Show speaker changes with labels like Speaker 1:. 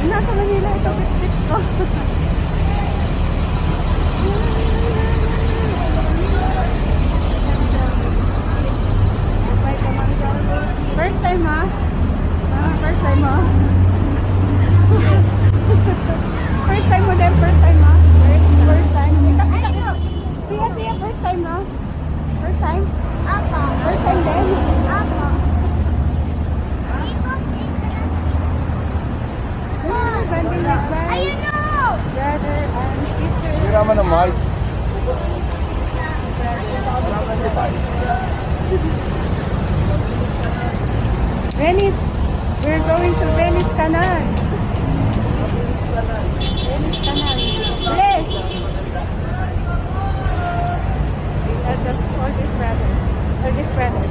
Speaker 1: Nasa Manila ito, bit ko. First time ha? First time mo? First time mo din, first time ha? First time. Siya, first time no? First time?
Speaker 2: Apa?
Speaker 1: First time din?
Speaker 2: Apa?
Speaker 1: Banding like that.
Speaker 2: Ayun o!
Speaker 1: Brother and sister.
Speaker 3: Hindi naman ang mahal.
Speaker 1: Venice. We're going to Venice Canal. Venice Canal. Bless. I'll just call this brother. Or this brother.